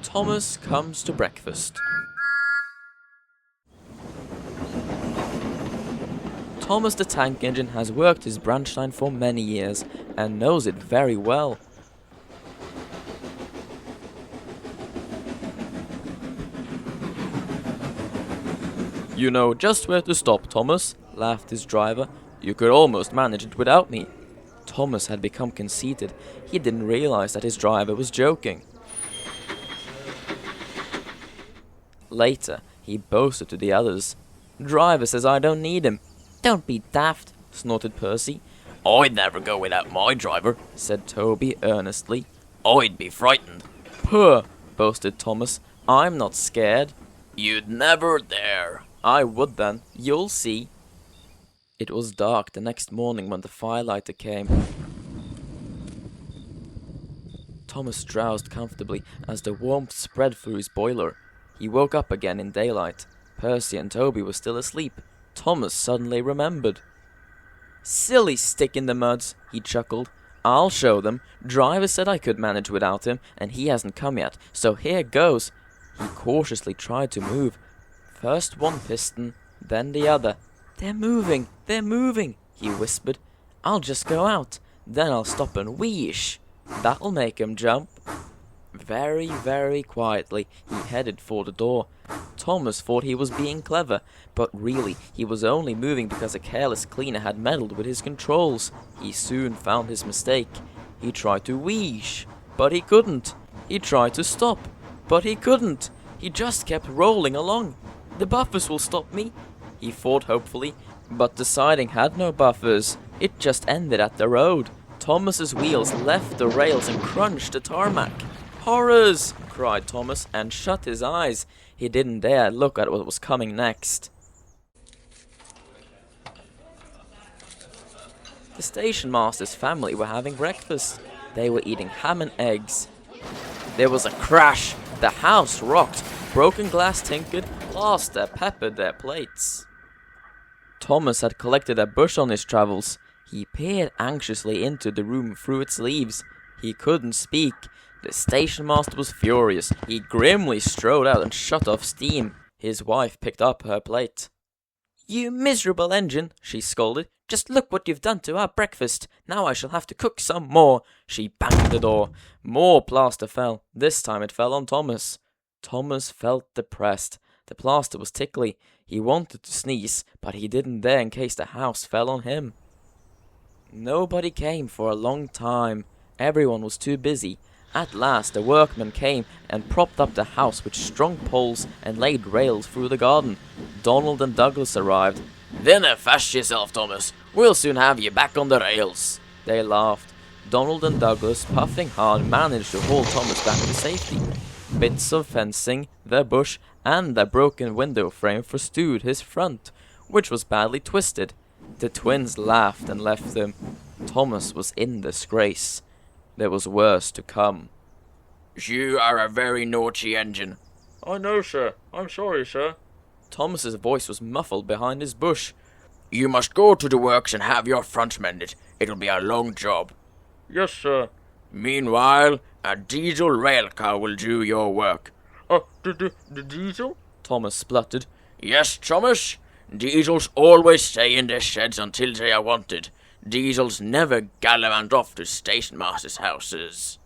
Thomas comes to breakfast. Thomas the Tank Engine has worked his branch line for many years and knows it very well. "You know just where to stop, Thomas," laughed his driver. "You could almost manage it without me." Thomas had become conceited. He didn't realize that his driver was joking. Later, he boasted to the others. "Driver says I don't need him." "Don't be daft," snorted Percy. "I'd never go without my driver," said Toby earnestly. "I'd be frightened." "Puh," boasted Thomas. "I'm not scared." "You'd never dare." "I would then. You'll see." It was dark the next morning when the firelighter came. Thomas drowsed comfortably as the warmth spread through his boiler. He woke up again in daylight. Percy and Toby were still asleep. Thomas suddenly remembered. "Silly stick in the muds," he chuckled. "I'll show them. Driver said I could manage without him, and he hasn't come yet, so here goes." He cautiously tried to move. First one piston, then the other. They're moving," he whispered. "I'll just go out, then I'll stop and wheesh. That'll make 'em jump." Very, very quietly, he headed for the door. Thomas thought he was being clever, but really, he was only moving because a careless cleaner had meddled with his controls. He soon found his mistake. He tried to wheesh, but he couldn't. He tried to stop, but he couldn't. He just kept rolling along. "The buffers will stop me," he thought hopefully, but the siding had no buffers. It just ended at the road. Thomas's wheels left the rails and crunched the tarmac. "Horrors!" cried Thomas and shut his eyes. He didn't dare look at what was coming next. The station master's family were having breakfast. They were eating ham and eggs. There was a crash. The house rocked. Broken glass tinkered. Plaster peppered their plates. Thomas had collected a bush on his travels. He peered anxiously into the room through its leaves. He couldn't speak. The station master was furious. He grimly strode out and shut off steam. His wife picked up her plate. "You miserable engine," she scolded. "Just look what you've done to our breakfast. Now I shall have to cook some more." She banged the door. More plaster fell. This time it fell on Thomas. Thomas felt depressed. The plaster was tickly. He wanted to sneeze, but he didn't dare in case the house fell on him. Nobody came for a long time. Everyone was too busy. At last the workmen came and propped up the house with strong poles and laid rails through the garden. Donald and Douglas arrived. "Dinna fash yourself, Thomas. We'll soon have you back on the rails." They laughed. Donald and Douglas, puffing hard, managed to haul Thomas back to safety. Bits of fencing, the bush, and a broken window frame forestalled his front, which was badly twisted. The twins laughed and left him. Thomas was in disgrace. There was worse to come. "You are a very naughty engine." "I know, sir. I'm sorry, sir." Thomas's voice was muffled behind his bush. "You must go to the works and have your front mended. It'll be a long job." "Yes, sir." "Meanwhile, a diesel rail car will do your work." The diesel?" Thomas spluttered. "Yes, Thomas. Diesels always stay in their sheds until they are wanted. Diesels never gallivant off to station masters' houses."